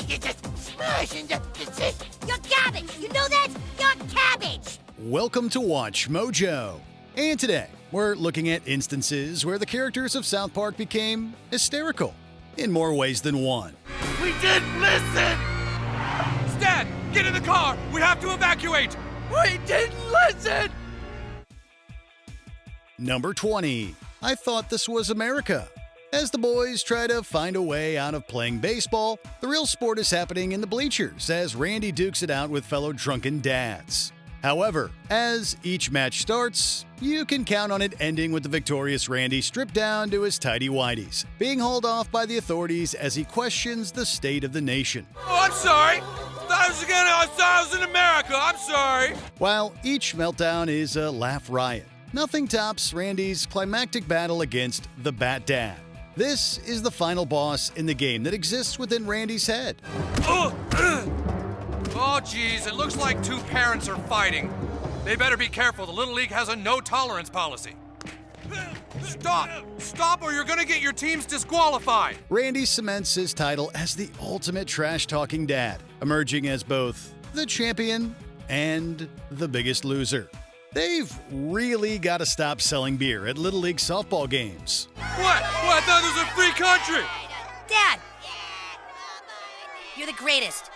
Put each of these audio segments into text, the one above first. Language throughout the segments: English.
You just smush and just sit. You're garbage. You know that? You're cabbage. Welcome to Watch Mojo. And today, we're looking at instances where the characters of South Park became hysterical in more ways than one. We didn't listen! Stan, get in the car! We have to evacuate! We didn't listen! Number 20. I thought this was America. As the boys try to find a way out of playing baseball, the real sport is happening in the bleachers as Randy dukes it out with fellow drunken dads. However, as each match starts, you can count on it ending with the victorious Randy stripped down to his tighty-whities, being hauled off by the authorities as he questions the state of the nation. Oh, I'm sorry! I thought I was in America! I'm sorry! While each meltdown is a laugh riot, nothing tops Randy's climactic battle against the Bat Dad. This is the final boss in the game that exists within Randy's head. Oh, geez, it looks like two parents are fighting. They better be careful. The Little League has a no-tolerance policy. Stop! Stop or you're gonna get your teams disqualified! Randy cements his title as the ultimate trash-talking dad, emerging as both the champion and the biggest loser. They've really got to stop selling beer at Little League softball games. What? I thought this was a free country! Dad, you're the greatest.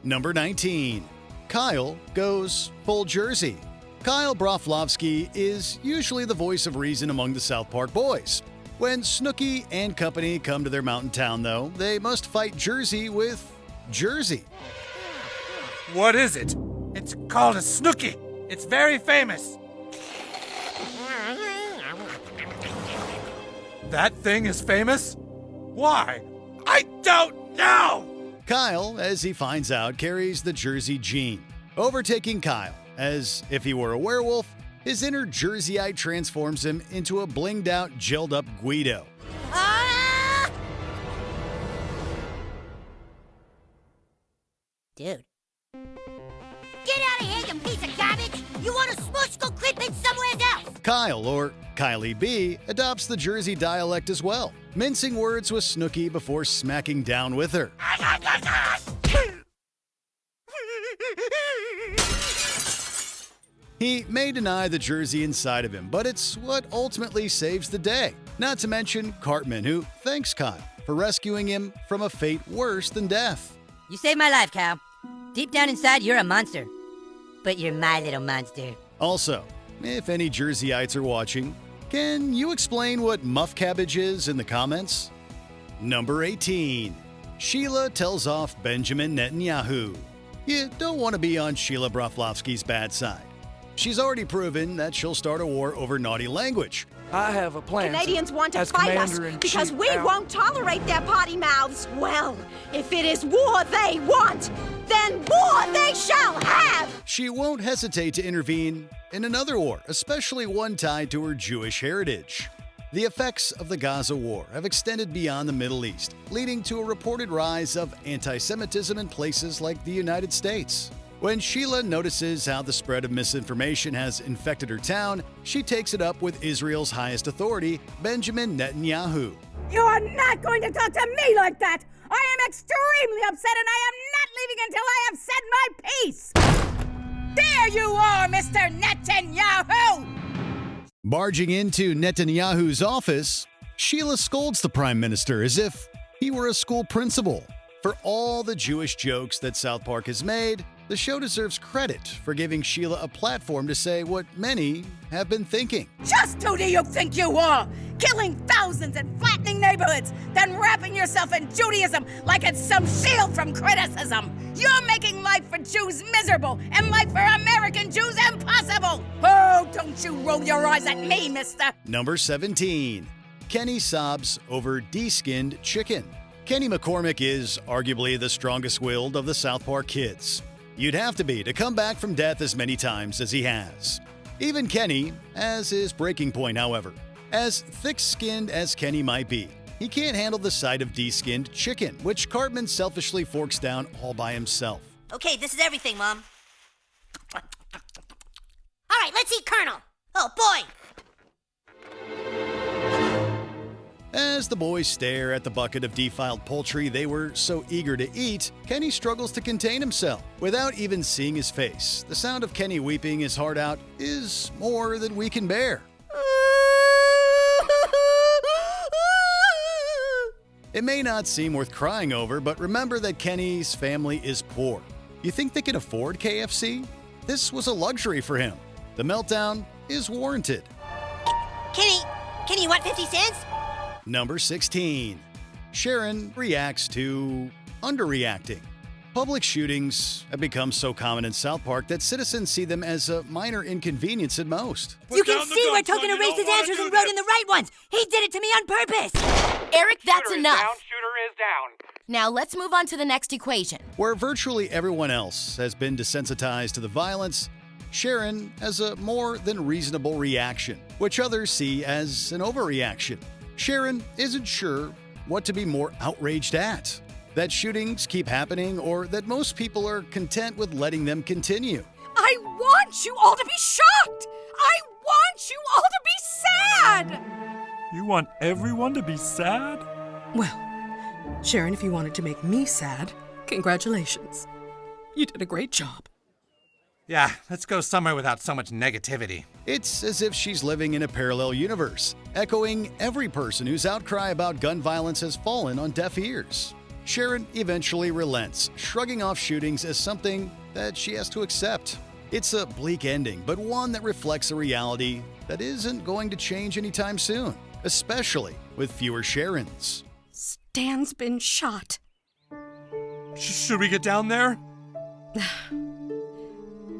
Number 19. Kyle goes full Jersey. Kyle Broflovsky is usually the voice of reason among the South Park boys. When Snooki and company come to their mountain town, though, they must fight Jersey with Jersey. What is it? It's called a Snooki. It's very famous. That thing is famous? Why? I don't know! Kyle, as he finds out, carries the Jersey gene. Overtaking Kyle, as if he were a werewolf, his inner Jerseyite transforms him into a blinged-out, gelled-up Guido. Ah! Dude. Get out of here, you piece of garbage! You want to smush? Go creep in somewhere else! Kyle, or Kylie B, adopts the Jersey dialect as well, mincing words with Snooki before smacking down with her. He may deny the Jersey inside of him, but it's what ultimately saves the day. Not to mention Cartman, who thanks Kyle for rescuing him from a fate worse than death. You saved my life, Kyle. Deep down inside, you're a monster. But you're my little monster. Also, if any Jerseyites are watching, can you explain what muff cabbage is in the comments? Number 18. Sheila tells off Benjamin Netanyahu. You don't want to be on Sheila Broflovsky's bad side. She's already proven that she'll start a war over naughty language. I have a plan. Canadians want to as fight us Commander-in-Chief because we Al- won't tolerate their potty mouths. Well, if it is war they want, then war they shall have! She won't hesitate to intervene in another war, especially one tied to her Jewish heritage. The effects of the Gaza war have extended beyond the Middle East, leading to a reported rise of anti-Semitism in places like the United States. When Sheila notices how the spread of misinformation has infected her town, she takes it up with Israel's highest authority, Benjamin Netanyahu. You are not going to talk to me like that! I am extremely upset and I am not leaving until I have said my piece! There you are, Mr. Netanyahu! Barging into Netanyahu's office, Sheila scolds the prime minister as if he were a school principal. For all the Jewish jokes that South Park has made, the show deserves credit for giving Sheila a platform to say what many have been thinking. Just who do you think you are? Killing thousands and flattening neighborhoods, then wrapping yourself in Judaism like it's some shield from criticism. You're making life for Jews miserable and life for American Jews impossible. Oh, don't you roll your eyes at me, mister. Number 17. Kenny sobs over de-skinned chicken. Kenny McCormick is arguably the strongest-willed of the South Park kids. You'd have to be to come back from death as many times as he has. Even Kenny has his breaking point, however. As thick-skinned as Kenny might be, he can't handle the sight of de-skinned chicken, which Cartman selfishly forks down all by himself. Okay, this is everything, Mom. All right, let's eat Colonel. Oh, boy. As the boys stare at the bucket of defiled poultry they were so eager to eat, Kenny struggles to contain himself. Without even seeing his face, the sound of Kenny weeping his heart out is more than we can bear. It may not seem worth crying over, but remember that Kenny's family is poor. You think they can afford KFC? This was a luxury for him. The meltdown is warranted. Kenny, you want 50 cents? Number 16. Sharon reacts to underreacting. Public shootings have become so common in South Park that citizens see them as a minor inconvenience at most. You can see where Token erased his answers and wrote in the right ones. He did it to me on purpose. Eric, that's enough. Shooter is down. Now let's move on to the next equation. Where virtually everyone else has been desensitized to the violence, Sharon has a more than reasonable reaction, which others see as an overreaction. Sharon isn't sure what to be more outraged at. That shootings keep happening or that most people are content with letting them continue. I want you all to be shocked! I want you all to be sad! You want everyone to be sad? Well, Sharon, if you wanted to make me sad, congratulations. You did a great job. Yeah, let's go somewhere without so much negativity. It's as if she's living in a parallel universe, echoing every person whose outcry about gun violence has fallen on deaf ears. Sharon eventually relents, shrugging off shootings as something that she has to accept. It's a bleak ending, but one that reflects a reality that isn't going to change anytime soon, especially with fewer Sharons. Stan's been shot. Should we get down there?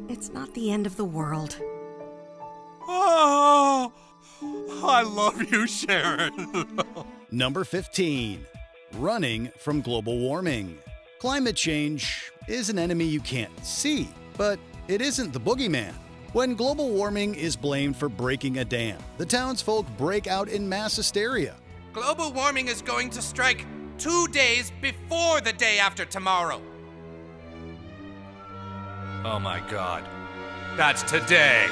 It's not the end of the world. Oh, I love you, Sharon. Number 15. Running from global warming. Climate change is an enemy you can't see, but it isn't the boogeyman. When global warming is blamed for breaking a dam, the townsfolk break out in mass hysteria. Global warming is going to strike 2 days before the day after tomorrow. Oh my God. That's today.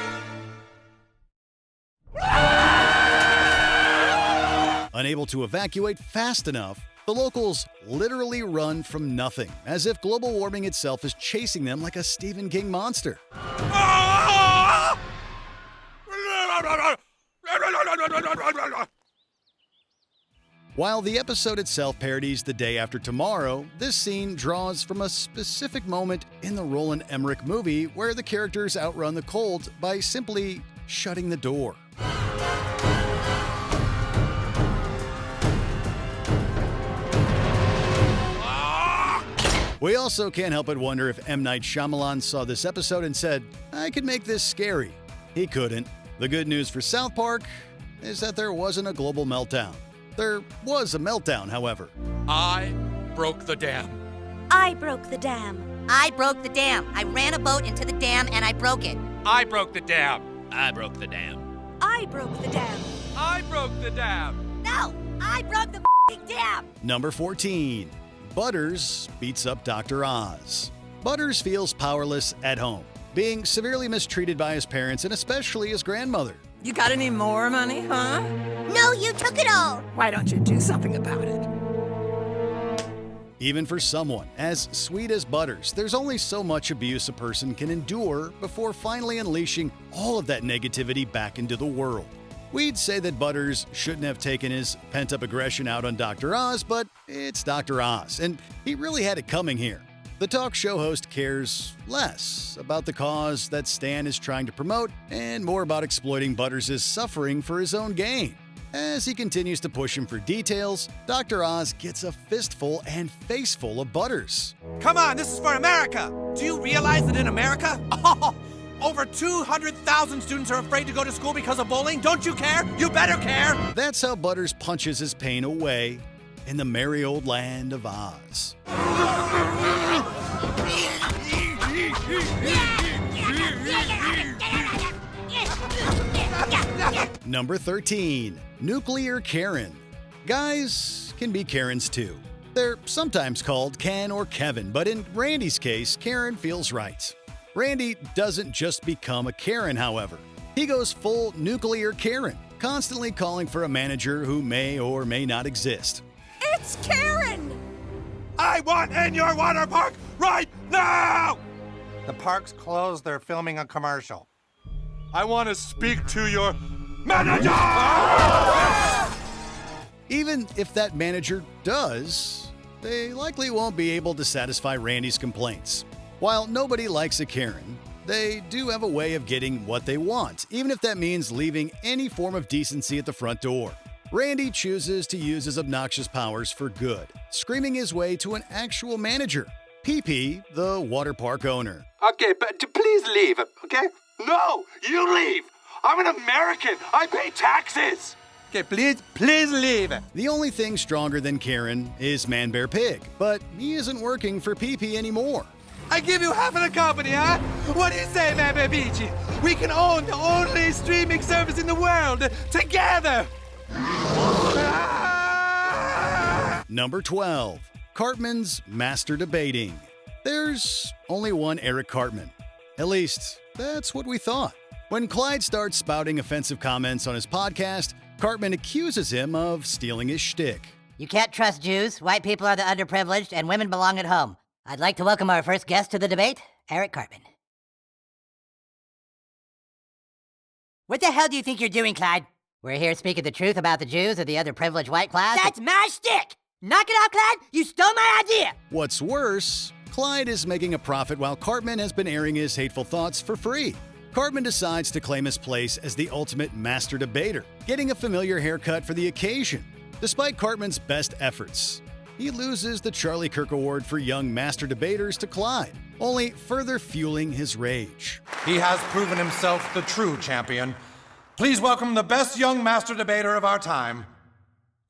Unable to evacuate fast enough, the locals literally run from nothing, as if global warming itself is chasing them like a Stephen King monster. While the episode itself parodies the day after tomorrow, this scene draws from a specific moment in the Roland Emmerich movie where the characters outrun the cold by simply shutting the door. We also can't help but wonder if M. Night Shyamalan saw this episode and said, I could make this scary. He couldn't. The good news for South Park is that there wasn't a global meltdown. There was a meltdown, however. I broke the dam. I broke the dam. I broke the dam. I ran a boat into the dam and I broke it. I broke the dam. I broke the dam. I broke the dam. I broke the dam. No, I broke the dam. Number 14. Butters beats up Dr. Oz. Butters feels powerless at home, being severely mistreated by his parents and especially his grandmother. You got any more money, huh? No, you took it all. Why don't you do something about it? Even for someone as sweet as Butters, there's only so much abuse a person can endure before finally unleashing all of that negativity back into the world. We'd say that Butters shouldn't have taken his pent-up aggression out on Dr. Oz, but it's Dr. Oz, and he really had it coming here. The talk show host cares less about the cause that Stan is trying to promote and more about exploiting Butters' suffering for his own gain. As he continues to push him for details, Dr. Oz gets a fistful and faceful of Butters. Come on, this is for America. Do you realize that in America, over 200,000 students are afraid to go to school because of bullying? Don't you care? You better care. That's how Butters punches his pain away in the merry old land of Oz. Number 13. Nuclear Karen. Guys can be Karens too. They're sometimes called Ken or Kevin, but in Randy's case, Karen feels right. Randy doesn't just become a Karen, however. He goes full nuclear Karen, constantly calling for a manager who may or may not exist. It's Karen! I want in your water park right now! The park's closed. They're filming a commercial. I want to speak to your manager! Even if that manager does, they likely won't be able to satisfy Randy's complaints. While nobody likes a Karen, they do have a way of getting what they want, even if that means leaving any form of decency at the front door. Randy chooses to use his obnoxious powers for good, screaming his way to an actual manager, PP, the water park owner. Okay, but please leave, okay? No, you leave! I'm an American! I pay taxes! Okay, please leave. The only thing stronger than Karen is Man Bear Pig, but he isn't working for PP anymore. I give you half of the company, huh? What do you say, man, baby? We can own the only streaming service in the world together! Number 12. Cartman's Master Debating. There's only one Eric Cartman. At least, that's what we thought. When Clyde starts spouting offensive comments on his podcast, Cartman accuses him of stealing his shtick. You can't trust Jews, white people are the underprivileged, and women belong at home. I'd like to welcome our first guest to the debate, Eric Cartman. What the hell do you think you're doing, Clyde? We're here speaking the truth about the Jews or the underprivileged white class. That's my shtick! Knock it off, Clyde! You stole my idea! What's worse, Clyde is making a profit while Cartman has been airing his hateful thoughts for free. Cartman decides to claim his place as the ultimate master debater, getting a familiar haircut for the occasion. Despite Cartman's best efforts, he loses the Charlie Kirk Award for Young Master Debaters to Clyde, only further fueling his rage. He has proven himself the true champion. Please welcome the best young master debater of our time,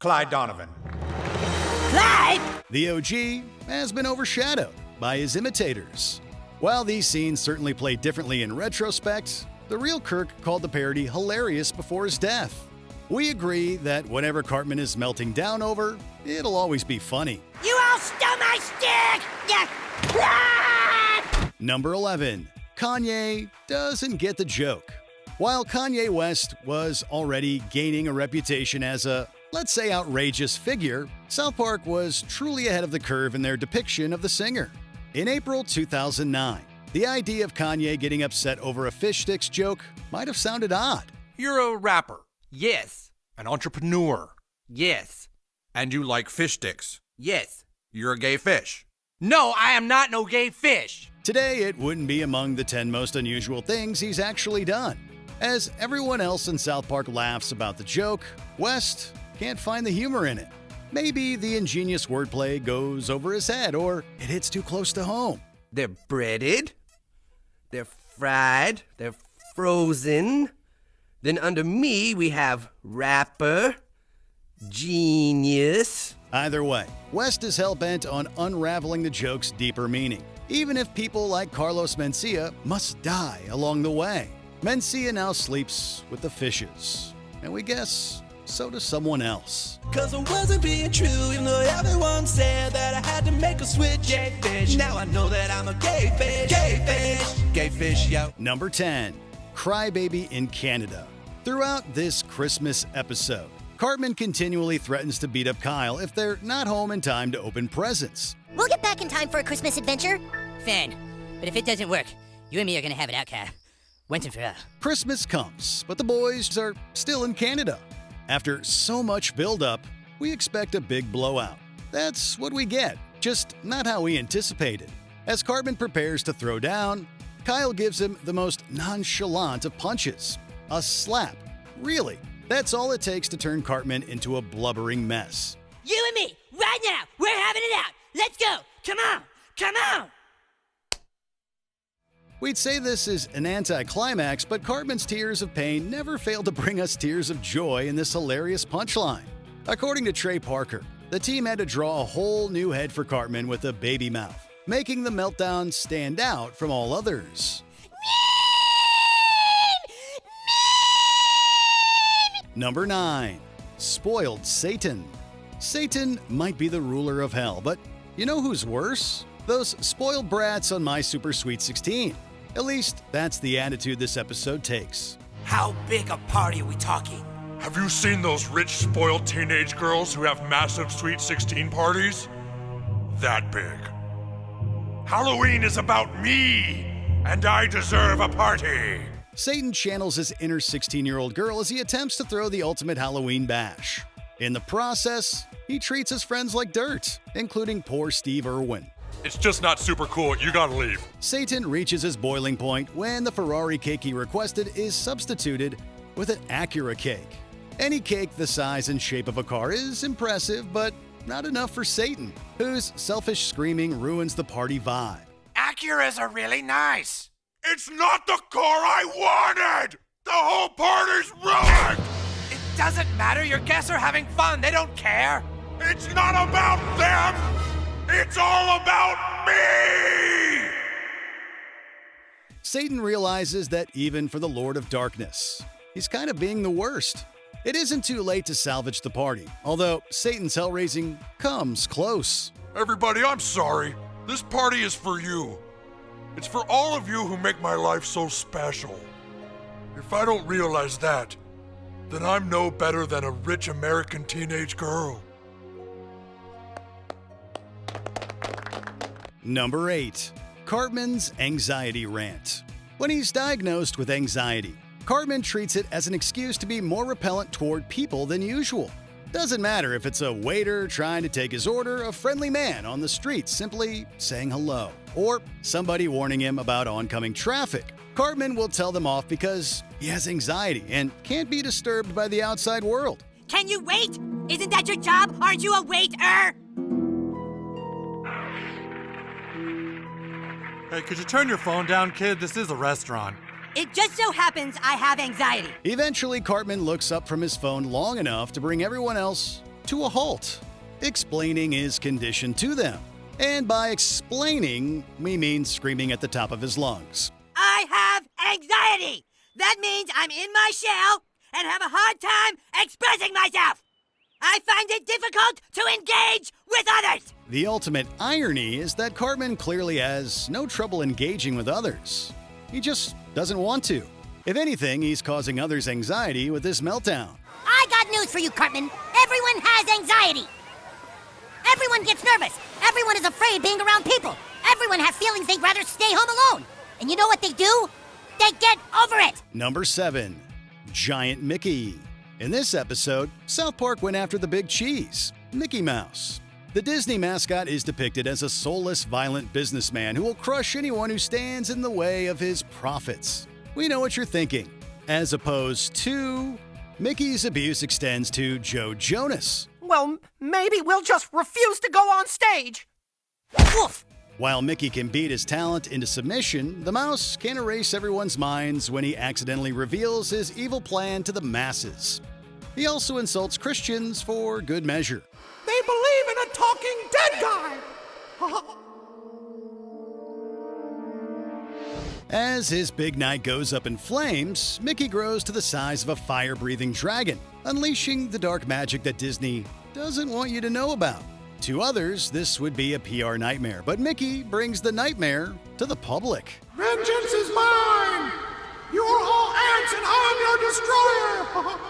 Clyde Donovan. Clyde! The OG has been overshadowed by his imitators. While these scenes certainly play differently in retrospect, the real Kirk called the parody hilarious before his death. We agree that whatever Cartman is melting down over, it'll always be funny. You all stole my stick! Yeah. Number 11. Kanye doesn't get the joke. While Kanye West was already gaining a reputation as a, let's say, outrageous figure, South Park was truly ahead of the curve in their depiction of the singer. In April 2009, the idea of Kanye getting upset over a fish sticks joke might have sounded odd. You're a rapper. Yes. An entrepreneur. Yes. And you like fish sticks. Yes. You're a gay fish. No, I am not no gay fish. Today, it wouldn't be among the 10 most unusual things he's actually done. As everyone else in South Park laughs about the joke, West can't find the humor in it. Maybe the ingenious wordplay goes over his head, or it hits too close to home. They're breaded. They're fried. They're frozen. Then under me, we have rapper, genius. Either way, West is hell-bent on unraveling the joke's deeper meaning, even if people like Carlos Mencia must die along the way. Mencia now sleeps with the fishes, and we guess so does someone else. Cause I wasn't being true, even though everyone said that I had to make a switch. Gay fish, now I know that I'm a gay fish. Gay fish, gay fish, yo. Number 10. Crybaby in Canada. Throughout this Christmas episode, Cartman continually threatens to beat up Kyle if they're not home in time to open presents. We'll get back in time for a Christmas adventure. Fine. But if it doesn't work, you and me are gonna have it out, Kyle. Once and for all. Christmas comes, but the boys are still in Canada. After so much build-up, we expect a big blowout. That's what we get, just not how we anticipated. As Cartman prepares to throw down, Kyle gives him the most nonchalant of punches. A slap. Really, that's all it takes to turn Cartman into a blubbering mess. You and me, right now, we're having it out. Let's go. Come on. Come on. We'd say this is an anticlimax, but Cartman's tears of pain never fail to bring us tears of joy in this hilarious punchline. According to Trey Parker, the team had to draw a whole new head for Cartman with a baby mouth, making the Meltdown stand out from all others. Number 9. Spoiled Satan. Satan might be the ruler of hell, but you know who's worse? Those spoiled brats on My Super Sweet 16. At least, that's the attitude this episode takes. How big a party are we talking? Have you seen those rich, spoiled teenage girls who have massive Sweet 16 parties? That big. Halloween is about me, and I deserve a party. Satan channels his inner 16-year-old girl as he attempts to throw the ultimate Halloween bash. In the process, he treats his friends like dirt, including poor Steve Irwin. It's just not super cool. You gotta leave. Satan reaches his boiling point when the Ferrari cake he requested is substituted with an Acura cake. Any cake the size and shape of a car is impressive, but not enough for Satan, whose selfish screaming ruins the party vibe. Acuras are really nice. It's not the car I wanted! The whole party's ruined! It doesn't matter. Your guests are having fun. They don't care. It's not about them! It's all about me! Satan realizes that even for the Lord of Darkness, he's kind of being the worst. It isn't too late to salvage the party, although Satan's hell-raising comes close. Everybody, I'm sorry. This party is for you. It's for all of you who make my life so special. If I don't realize that, then I'm no better than a rich American teenage girl. Number 8. Cartman's anxiety rant. When he's diagnosed with anxiety, Cartman treats it as an excuse to be more repellent toward people than usual. Doesn't matter if it's a waiter trying to take his order, a friendly man on the street simply saying hello, or somebody warning him about oncoming traffic. Cartman will tell them off because he has anxiety and can't be disturbed by the outside world. Can you wait? Isn't that your job? Aren't you a waiter? Hey, could you turn your phone down, kid? This is a restaurant. It just so happens I have anxiety. Eventually, Cartman looks up from his phone long enough to bring everyone else to a halt, explaining his condition to them. And by explaining, we mean screaming at the top of his lungs. I have anxiety. That means I'm in my shell and have a hard time expressing myself. I find it difficult to engage with others. The ultimate irony is that Cartman clearly has no trouble engaging with others. He just doesn't want to. If anything, he's causing others anxiety with this meltdown. I got news for you, Cartman. Everyone has anxiety. Everyone gets nervous. Everyone is afraid being around people. Everyone has feelings they'd rather stay home alone. And you know what they do? They get over it. Number 7. Giant Mickey. In this episode, South Park went after the big cheese, Mickey Mouse. The Disney mascot is depicted as a soulless, violent businessman who will crush anyone who stands in the way of his profits. We know what you're thinking. As opposed to, Mickey's abuse extends to Joe Jonas. Well, maybe we'll just refuse to go on stage. Woof! While Mickey can beat his talent into submission, the mouse can erase everyone's minds when he accidentally reveals his evil plan to the masses. He also insults Christians for good measure. They believe in a talking dead guy. As his big night goes up in flames, Mickey grows to the size of a fire-breathing dragon, unleashing the dark magic that Disney doesn't want you to know about. To others, this would be a PR nightmare, but Mickey brings the nightmare to the public. Vengeance is mine! You are all ants and I am your destroyer!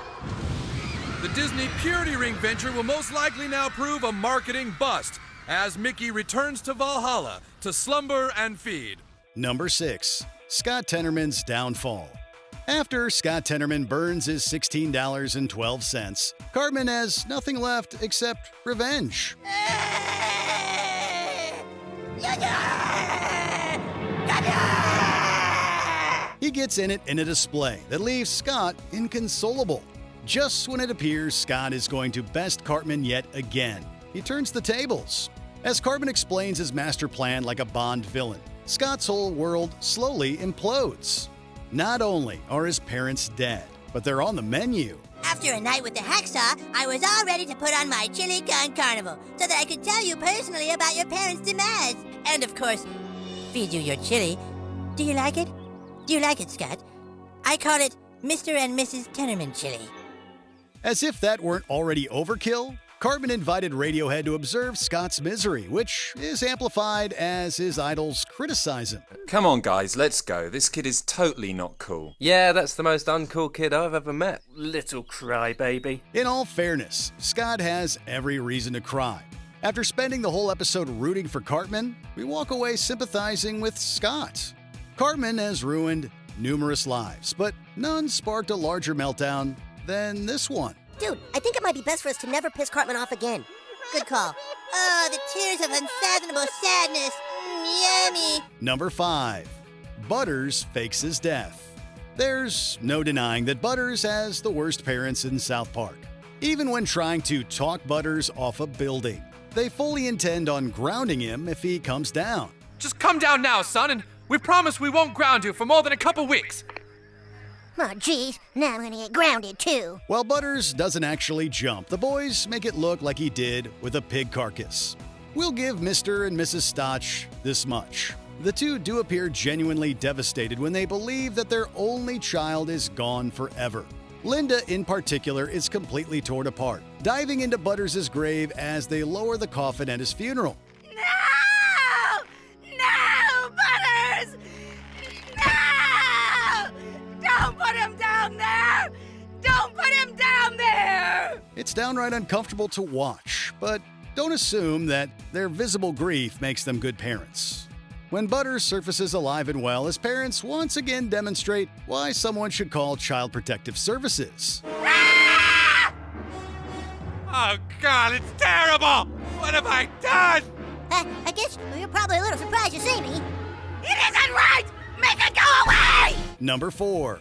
The Disney Purity Ring venture will most likely now prove a marketing bust as Mickey returns to Valhalla to slumber and feed. Number 6. Scott Tenorman's downfall. After Scott Tenorman burns his $16.12, Cartman has nothing left except revenge. He gets in it in a display that leaves Scott inconsolable. Just when it appears Scott is going to best Cartman yet again, he turns the tables. As Cartman explains his master plan like a Bond villain, Scott's whole world slowly implodes. Not only are his parents dead, but they're on the menu. After a night with the hacksaw, I was all ready to put on my chili con carnival so that I could tell you personally about your parents' demise. And of course, feed you your chili. Do you like it? Do you like it, Scott? I call it Mr. and Mrs. Tenorman chili. As if that weren't already overkill, Cartman invited Radiohead to observe Scott's misery, which is amplified as his idols criticize him. Come on, guys, let's go. This kid is totally not cool. Yeah, that's the most uncool kid I've ever met. Little crybaby. In all fairness, Scott has every reason to cry. After spending the whole episode rooting for Cartman, we walk away sympathizing with Scott. Cartman has ruined numerous lives, but none sparked a larger meltdown than this one. Dude, I think it might be best for us to never piss Cartman off again. Good call. Oh, the tears of unfathomable sadness. Yummy. Number 5. Butters fakes his death. There's no denying that Butters has the worst parents in South Park. Even when trying to talk Butters off a building, they fully intend on grounding him if he comes down. Just come down now, son, and we promise we won't ground you for more than a couple weeks. Oh, geez. Now I'm gonna get grounded, too. While Butters doesn't actually jump, the boys make it look like he did with a pig carcass. We'll give Mr. and Mrs. Stotch this much. The two do appear genuinely devastated when they believe that their only child is gone forever. Linda, in particular, is completely torn apart, diving into Butters' grave as they lower the coffin at his funeral. No! No, Butters! No! Don't put him down there! Don't put him down there! It's downright uncomfortable to watch, but don't assume that their visible grief makes them good parents. When Butters surfaces alive and well, his parents once again demonstrate why someone should call Child Protective Services. Oh, God, it's terrible! What have I done? I guess you're probably a little surprised to see me. It isn't right! Make it go away! Number 4.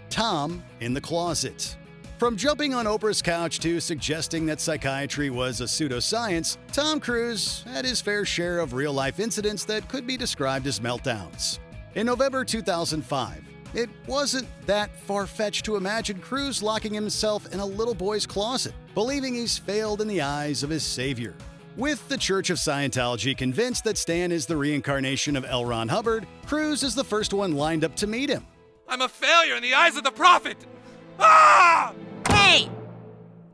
Tom in the closet. From jumping on Oprah's couch to suggesting that psychiatry was a pseudoscience, Tom Cruise had his fair share of real-life incidents that could be described as meltdowns. In November 2005, it wasn't that far-fetched to imagine Cruise locking himself in a little boy's closet, believing he's failed in the eyes of his savior. With the Church of Scientology convinced that Stan is the reincarnation of L. Ron Hubbard, Cruise is the first one lined up to meet him. I'm a failure in the eyes of the prophet! Ah! Hey!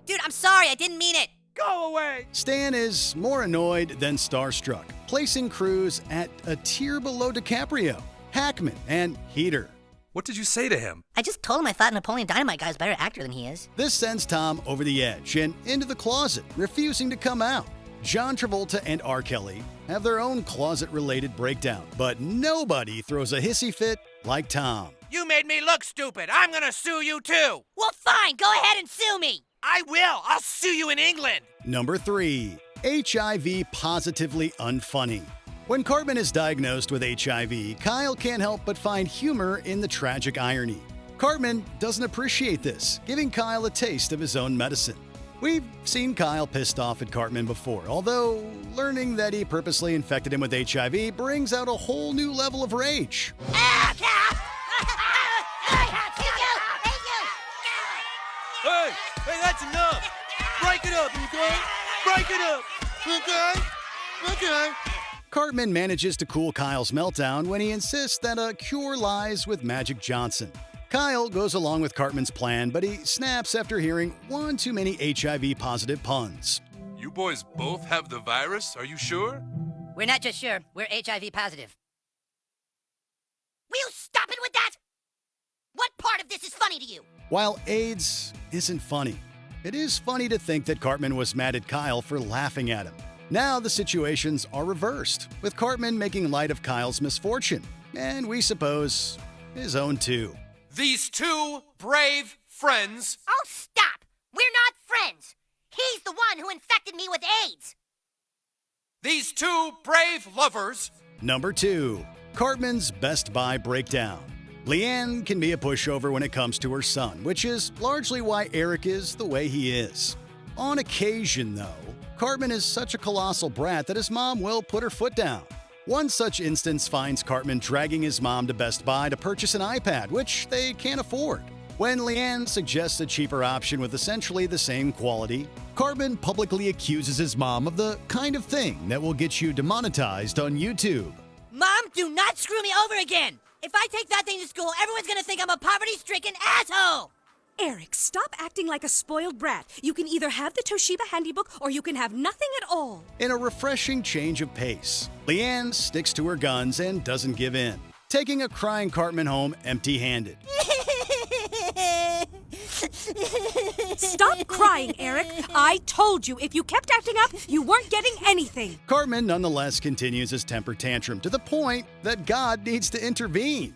Dude, I'm sorry, I didn't mean it. Go away! Stan is more annoyed than starstruck, placing Cruise at a tier below DiCaprio, Hackman, and Heater. What did you say to him? I just told him I thought Napoleon Dynamite guy's a better actor than he is. This sends Tom over the edge and into the closet, refusing to come out. John Travolta and R. Kelly have their own closet-related breakdown, but nobody throws a hissy fit like Tom. You made me look stupid. I'm gonna sue you too. Well, fine, go ahead and sue me. I will. I'll sue you in England. Number 3. HIV positively unfunny. When Cartman is diagnosed with HIV, Kyle can't help but find humor in the tragic irony. Cartman doesn't appreciate this, giving Kyle a taste of his own medicine. We've seen Kyle pissed off at Cartman before, although learning that he purposely infected him with HIV brings out a whole new level of rage. Hey, that's enough! Break it up, okay? Break it up, okay? Okay. Cartman manages to cool Kyle's meltdown when he insists that a cure lies with Magic Johnson. Kyle goes along with Cartman's plan, but he snaps after hearing one too many HIV-positive puns. You boys both have the virus, are you sure? We're not just sure, we're HIV positive. Will you stop it with that? What part of this is funny to you? While AIDS isn't funny, it is funny to think that Cartman was mad at Kyle for laughing at him. Now the situations are reversed, with Cartman making light of Kyle's misfortune, and we suppose his own too. These two brave friends. Oh, stop! We're not friends. He's the one who infected me with AIDS. These two brave lovers. Number 2. Cartman's Best Buy breakdown. Leanne can be a pushover when it comes to her son, which is largely why Eric is the way he is. On occasion, though, Cartman is such a colossal brat that his mom will put her foot down. One such instance finds Cartman dragging his mom to Best Buy to purchase an iPad, which they can't afford. When Leanne suggests a cheaper option with essentially the same quality, Cartman publicly accuses his mom of the kind of thing that will get you demonetized on YouTube. Mom, do not screw me over again! If I take that thing to school, everyone's gonna think I'm a poverty-stricken asshole! Eric, stop acting like a spoiled brat. You can either have the Toshiba Handybook or you can have nothing at all. In a refreshing change of pace, Leanne sticks to her guns and doesn't give in, taking a crying Cartman home empty-handed. Stop crying, Eric. I told you if you kept acting up, you weren't getting anything. Cartman nonetheless continues his temper tantrum to the point that God needs to intervene.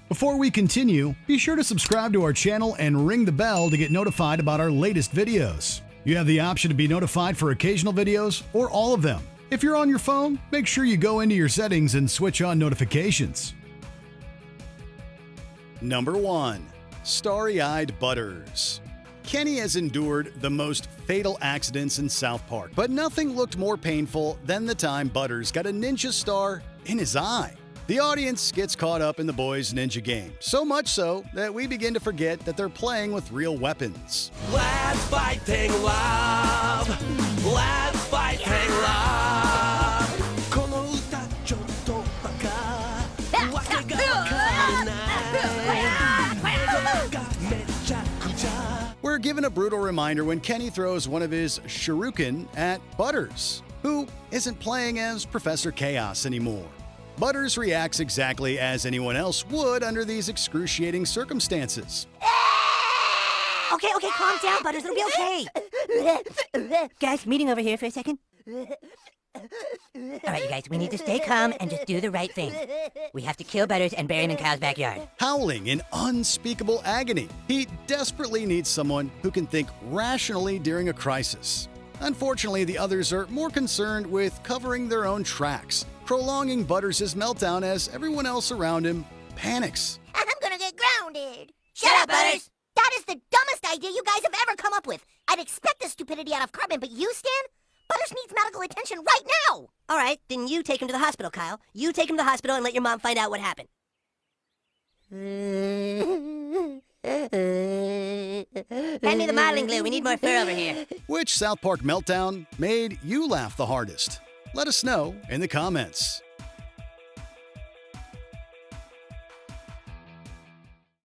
Before we continue, be sure to subscribe to our channel and ring the bell to get notified about our latest videos. You have the option to be notified for occasional videos or all of them. If you're on your phone, make sure you go into your settings and switch on notifications. Number 1. Starry-Eyed Butters. Kenny has endured the most fatal accidents in South Park, but nothing looked more painful than the time Butters got a ninja star in his eye. The audience gets caught up in the boys' ninja game, so much so that we begin to forget that they're playing with real weapons. Let's fighting love. Let's fighting love. この歌ちょっとバカ。わけがわからない。めちゃくちゃ。We're given a brutal reminder when Kenny throws one of his shuriken at Butters, who isn't playing as Professor Chaos anymore. Butters reacts exactly as anyone else would under these excruciating circumstances. Okay, calm down, Butters. It'll be okay. Guys, meeting over here for a second. All right, you guys, we need to stay calm and just do the right thing. We have to kill Butters and bury him in Kyle's backyard. Howling in unspeakable agony, he desperately needs someone who can think rationally during a crisis. Unfortunately, the others are more concerned with covering their own tracks, prolonging Butters' meltdown as everyone else around him panics. I'm gonna get grounded. Shut up, Butters! That is the dumbest idea you guys have ever come up with. I'd expect this stupidity out of Cartman, but you, Stan? Butters needs medical attention right now! All right, then you take him to the hospital, Kyle. You take him to the hospital and let your mom find out what happened. Hand me the modeling glue. We need more fur over here. Which South Park meltdown made you laugh the hardest? Let us know in the comments.